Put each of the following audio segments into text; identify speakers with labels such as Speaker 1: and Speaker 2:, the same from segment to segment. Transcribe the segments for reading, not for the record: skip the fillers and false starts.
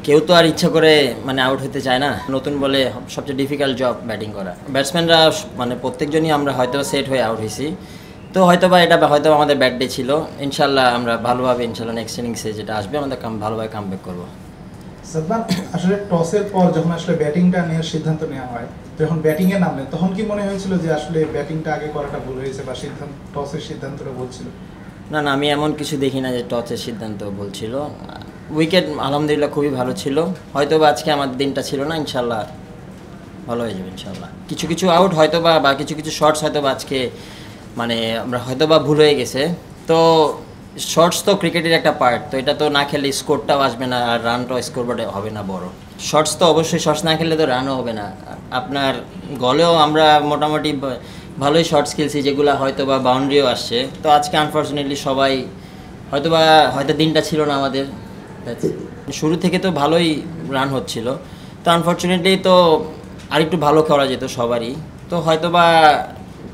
Speaker 1: কেউ তো আর ইচ্ছা করে মানে আউট হতে চায় না। নতুন বলে সবচেয়ে ডিফিকাল্ট জব ব্যাটিং করা। ব্যাটসম্যানরা মানে প্রত্যেকজনই আমরা হয়তো সেট হয়ে আউট হয়েছি, তো হয়তোবা এটা হয়তো আমাদের ব্যাড ডে ছিল। ইনশাল্লাহ আমরা ভালোভাবে ইনশাল্লাহ নেক্সট ইনিংসে যেটা আসবে আমাদের ভালোভাবে কামব্যাক করবো।
Speaker 2: সাদমান, আসলে টসের পর যখন আসলে ব্যাটিংটা নেওয়ার সিদ্ধান্ত নেওয়া হয়, যখন ব্যাটিংয়ে নামলেন তখন কি মনে হয়েছিল যে আসলে ব্যাটিংটা আগে করাটা ভুল হয়েছে বা টসের সিদ্ধান্তটা ভুল ছিল?
Speaker 1: না না, আমি এমন কিছু দেখি না যে টসের সিদ্ধান্ত বলছিল। উইকেট আলহামদুলিল্লাহ খুবই ভালো ছিল। হয়তো বা আজকে আমার দিনটা ছিল না, ইনশাল্লাহ ভালো হয়ে যাবে ইনশাল্লাহ। কিছু কিছু আউট হয়তো বা কিছু কিছু শর্টস হয়তো বা আজকে মানে আমরা হয়তো বা ভুল হয়ে গেছে। তো শর্টস তো ক্রিকেটের একটা পার্ট, তো এটা তো না খেলে স্কোরটাও আসবে না আর রানটাও স্কোর বোর্ডে হবে না বড়। শর্টস তো অবশ্যই, শর্টস না খেললে তো রানও হবে না। আপনার গলেও আমরা মোটামুটি ভালোই শর্টস খেলছি, যেগুলো হয়তো বা বাউন্ডারিও আসছে। তো আজকে আনফর্চুনেটলি সবাই হয়তো দিনটা ছিল না আমাদের। শুরু থেকে তো ভালোই রান হচ্ছিল, তো আনফর্চুনেটলি তো আরেকটু ভালো করা যেত সবারই। তো হয়তোবা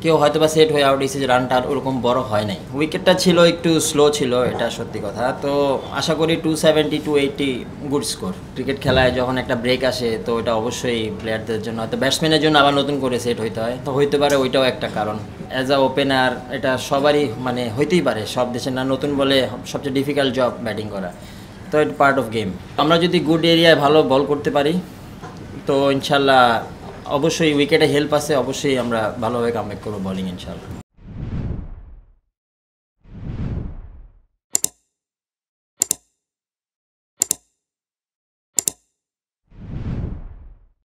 Speaker 1: কেউ হয়তোবা সেট হয়ে আউট হয়েছে যে রানটা আর ওরকম বড় হয় নাই। উইকেটটা ছিল একটু স্লো ছিল, এটা সত্যি কথা। তো আশা করি 270 280 গুড স্কোর। ক্রিকেট খেলায় যখন একটা ব্রেক আসে তো ওটা অবশ্যই প্লেয়ারদের জন্য, হয়তো ব্যাটসম্যানের জন্য আবার নতুন করে সেট হইতে হয়, তো হইতে পারে ওইটাও একটা কারণ। অ্যাজ আ ওপেনার এটা সবারই মানে হইতেই পারে, সব দেশের না নতুন বলে সবচেয়ে ডিফিকাল্ট জব ব্যাটিং করা, তো এটা পার্ট অফ গেম। আমরা যদি গুড এরিয়ায় ভালো বল করতে পারি তো ইনশাল্লাহ অবশ্যই উইকেটে হেল্প আছে, অবশ্যই আমরা ভালোভাবে কামব্যাক করবো বোলিং ইনশাল্লাহ।